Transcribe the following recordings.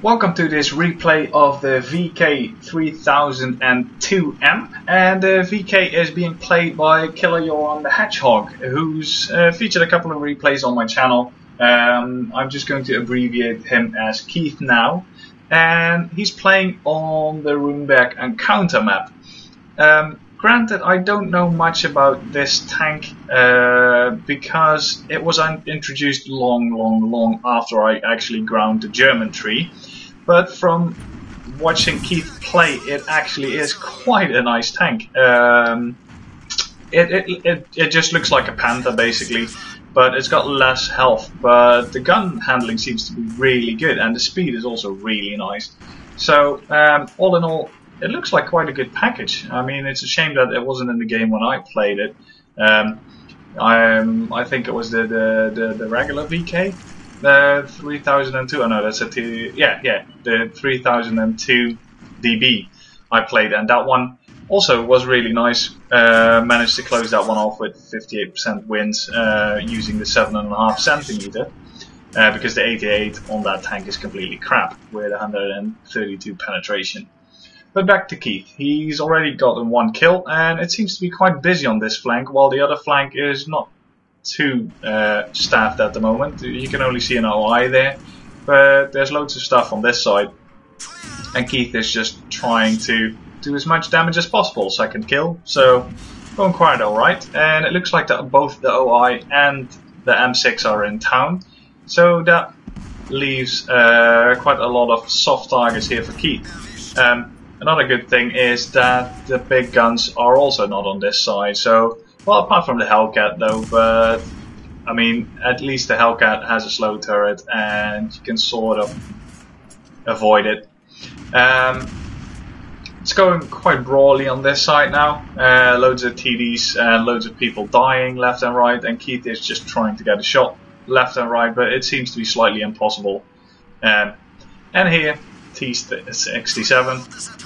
Welcome to this replay of the VK3002M, and the VK is being played by KillerYoranTheHedgehog, who's featured a couple of replays on my channel. I'm just going to abbreviate him as Keith now, and he's playing on the Ruinberg encounter map. Granted, I don't know much about this tank because it was introduced long after I actually ground the German tree. But from watching Keith play, it actually is quite a nice tank. It just looks like a Panther basically, but it's got less health. But the gun handling seems to be really good, and the speed is also really nice. So all in all, it looks like quite a good package. I mean, it's a shame that it wasn't in the game when I played it. I think it was the regular VK, the 3002. Oh no, that's a the 3002 DB I played, and that one also was really nice. Managed to close that one off with 58% wins using the 7.5 centimeter. Because the 88 on that tank is completely crap with 132 penetration. But back to Keith. He's already gotten one kill, and it seems to be quite busy on this flank, while the other flank is not too staffed at the moment. You can only see an OI there, but there's loads of stuff on this side, and Keith is just trying to do as much damage as possible. Second kill, so going quite alright, and it looks like that both the OI and the M6 are in town, so that leaves quite a lot of soft targets here for Keith. Another good thing is that the big guns are also not on this side. So, well, apart from the Hellcat though, but I mean, at least the Hellcat has a slow turret and you can sort of avoid it. It's going quite brawly on this side now. Loads of TDs and loads of people dying left and right, and Keith is just trying to get a shot left and right, but it seems to be slightly impossible. And here, T67.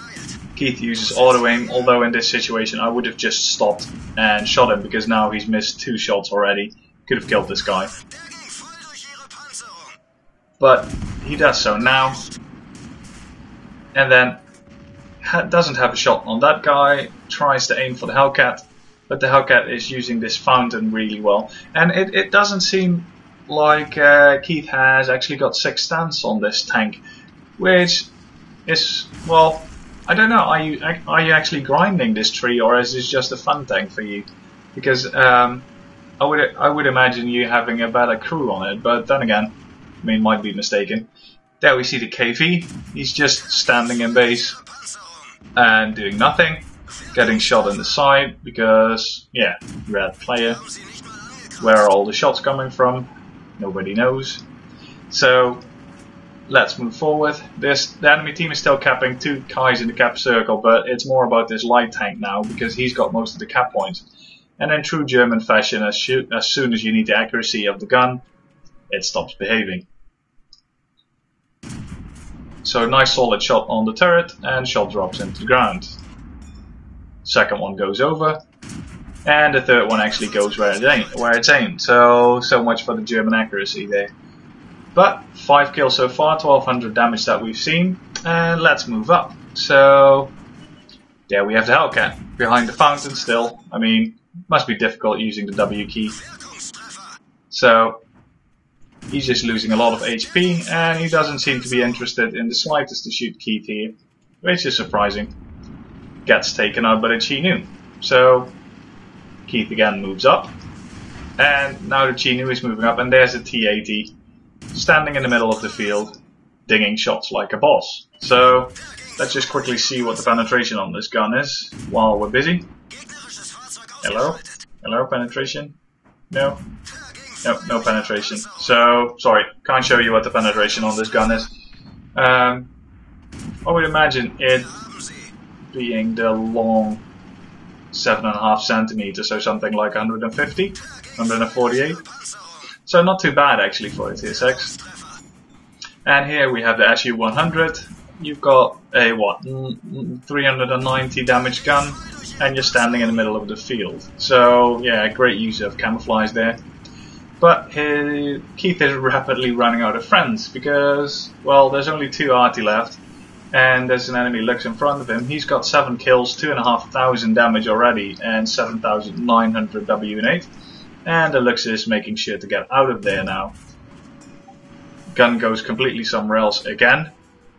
Keith uses auto aim, although in this situation I would have just stopped and shot him because now he's missed 2 shots already. Could have killed this guy. But he does so now. And then doesn't have a shot on that guy, tries to aim for the Hellcat, but the Hellcat is using this fountain really well. And it doesn't seem like Keith has actually got 6 stance on this tank, which is, well, I don't know, are you actually grinding this tree, or is this just a fun tank for you? Because I would imagine you having a better crew on it, but then again, I mean, might be mistaken. There we see the KV, he's just standing in base and doing nothing, getting shot in the side because, yeah, red player. Where are all the shots coming from? Nobody knows. So let's move forward. The enemy team is still capping 2 guys in the cap circle, but it's more about this light tank now because he's got most of the cap points. And in true German fashion, as soon as you need the accuracy of the gun, it stops behaving. So nice solid shot on the turret, and shot drops into the ground. Second one goes over, and the third one actually goes where it's aimed. So much for the German accuracy there. But 5 kills so far, 1200 damage that we've seen, and let's move up. So there we have the Hellcat behind the fountain still. I mean, must be difficult using the W key. So he's just losing a lot of HP, and he doesn't seem to be interested in the slightest to shoot Keith here, which is surprising. Gets taken out by the Chinook. So Keith again moves up, and now the Chinook is moving up, and there's a T80 standing in the middle of the field, dinging shots like a boss. So let's just quickly see what the penetration on this gun is while we're busy. Hello? Hello, penetration? No? Nope, no penetration. So, sorry, can't show you what the penetration on this gun is. I would imagine it being the long 7.5 centimeters, or something like 150, 148. So not too bad actually for a TSX. And here we have the SU-100. You've got a 390 damage gun, and you're standing in the middle of the field. So yeah, great use of camouflage there. But Keith is rapidly running out of friends because, well, there's only 2 arty left, and there's an enemy Lux in front of him. He's got 7 kills, 2,500 damage already, and 7,900 W8. And the Lux is making sure to get out of there now. Gun goes completely somewhere else again,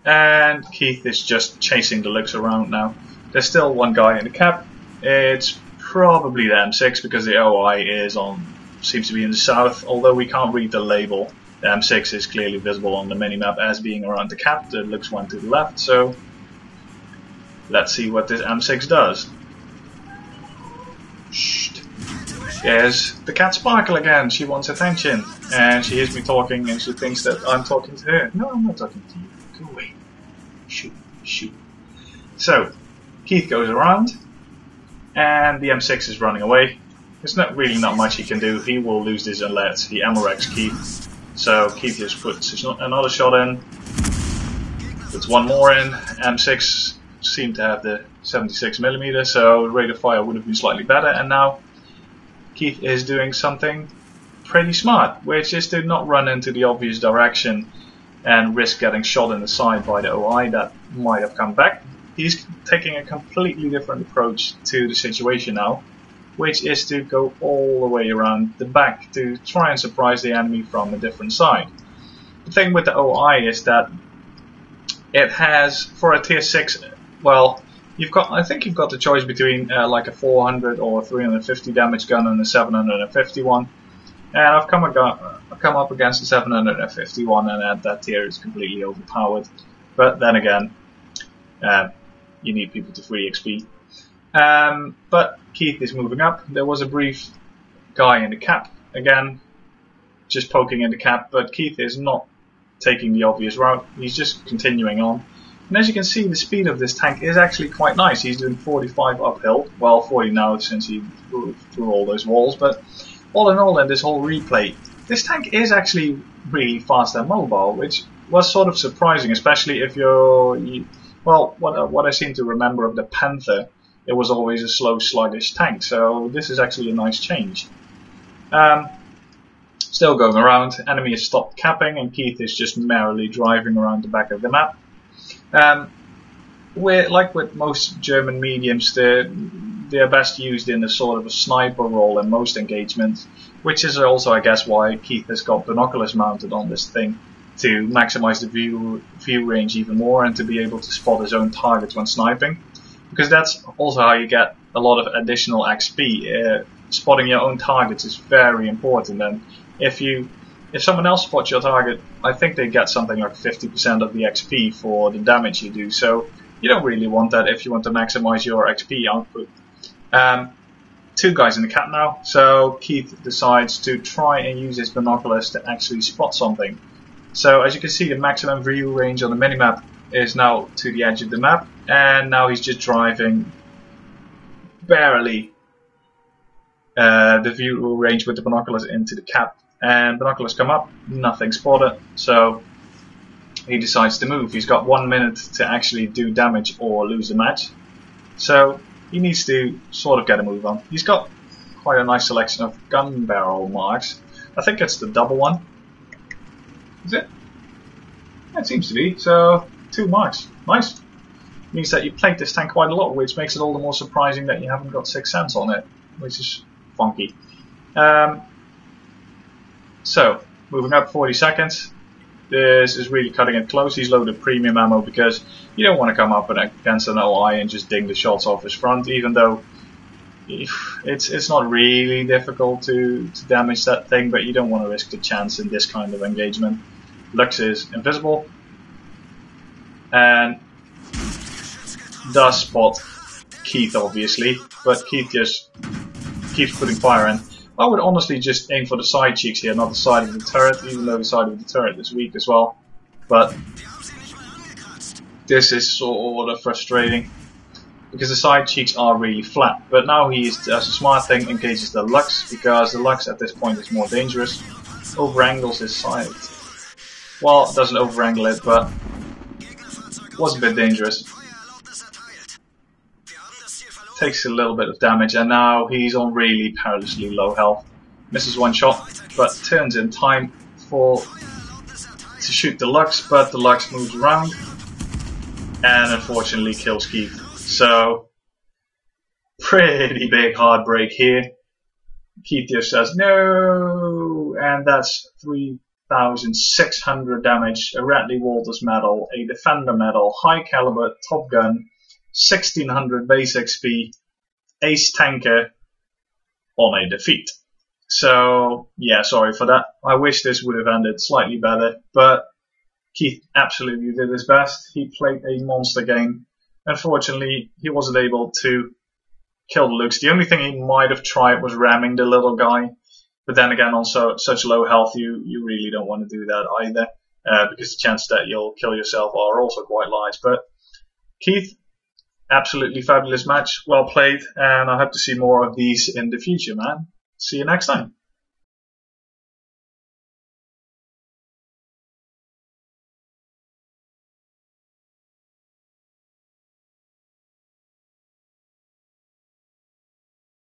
and Keith is just chasing the Lux around now. There's still one guy in the cap. It's probably the M6 because the OI seems to be in the south, although we can't read the label. The M6 is clearly visible on the minimap as being around the cap. The Lux went to the left, so let's see what this M6 does. Shh. There's the cat Sparkle again. She wants attention, and she hears me talking, and she thinks that I'm talking to her. No, I'm not talking to you. Go away. Shoot, shoot. So, Keith goes around, and the M6 is running away. There's not much he can do. He will lose this unless he ammo wrecks Keith. So Keith just puts another shot in. Puts one more in. M6 seemed to have the 76mm, so the rate of fire would have been slightly better. And now Keith is doing something pretty smart, which is to not run into the obvious direction and risk getting shot in the side by the OI that might have come back. He's taking a completely different approach to the situation now, which is to go all the way around the back to try and surprise the enemy from a different side. The thing with the OI is that it has, for a tier 6, well, I think you've got the choice between like a 400 or 350 damage gun and a 751. And I've come up against the 751, and at that tier it's completely overpowered. But then again, you need people to free XP. But Keith is moving up. There was a brief guy in the cap again, just poking in the cap, but Keith is not taking the obvious route. He's just continuing on. And as you can see, the speed of this tank is actually quite nice. He's doing 45 uphill. Well, 40 now since he threw all those walls, but all in all in this whole replay, this tank is actually really fast and mobile, which was sort of surprising, especially if well, what I seem to remember of the Panther, it was always a slow, sluggish tank, so this is actually a nice change. Still going around, enemy has stopped capping, and Keith is just merrily driving around the back of the map. Like with most German mediums, they're best used in a sort of a sniper role in most engagements, which is also, I guess, why Keith has got binoculars mounted on this thing, to maximize the view range even more and to be able to spot his own targets when sniping. Because that's also how you get a lot of additional XP. Spotting your own targets is very important, and if someone else spots your target, I think they get something like 50% of the XP for the damage you do, so you don't really want that if you want to maximize your XP output. 2 guys in the cap now, so Keith decides to try and use his binoculars to actually spot something. So as you can see, the maximum view range on the minimap is now to the edge of the map, and now he's just driving barely the view range with the binoculars into the cap, and binoculars come up, nothing spotted, so he decides to move. He's got 1 minute to actually do damage or lose the match, so he needs to sort of get a move on. He's got quite a nice selection of gun barrel marks. I think it's the double one. Is it? It seems to be. So 2 marks. Nice. Means that you played this tank quite a lot, which makes it all the more surprising that you haven't got 6 cents on it, which is funky. So moving up 40 seconds. This is really cutting it close. He's loaded premium ammo because you don't want to come up against an OI and just ding the shots off his front, even though it's not really difficult to damage that thing, but you don't want to risk the chance in this kind of engagement. Lux is invisible and does spot Keith, obviously, but Keith just keeps putting fire in. I would honestly just aim for the side cheeks here, not the side of the turret, even though the side of the turret is weak as well. But this is sort of frustrating, because the side cheeks are really flat. But now he does a smart thing, engages the Lux, because the Lux at this point is more dangerous. Over-angles his side. Well, it doesn't over-angle it, but was a bit dangerous. Takes a little bit of damage, and now he's on really perilously low health. misses one shot, but turns in time to shoot the Lux, but the Lux moves around and unfortunately kills Keith. So pretty big heartbreak here. Keith just says no, and that's 3,600 damage, a Radley-Walters medal, a Defender medal, high caliber top gun, 1,600 base XP, ace tanker on a defeat. So yeah, sorry for that. I wish this would have ended slightly better, but Keith absolutely did his best. He played a monster game. Unfortunately, he wasn't able to kill the Lux. The only thing he might have tried was ramming the little guy. But then again, on such low health, you really don't want to do that either, because the chances that you'll kill yourself are also quite large. But Keith, absolutely fabulous match, well played, and I hope to see more of these in the future, man. See you next time.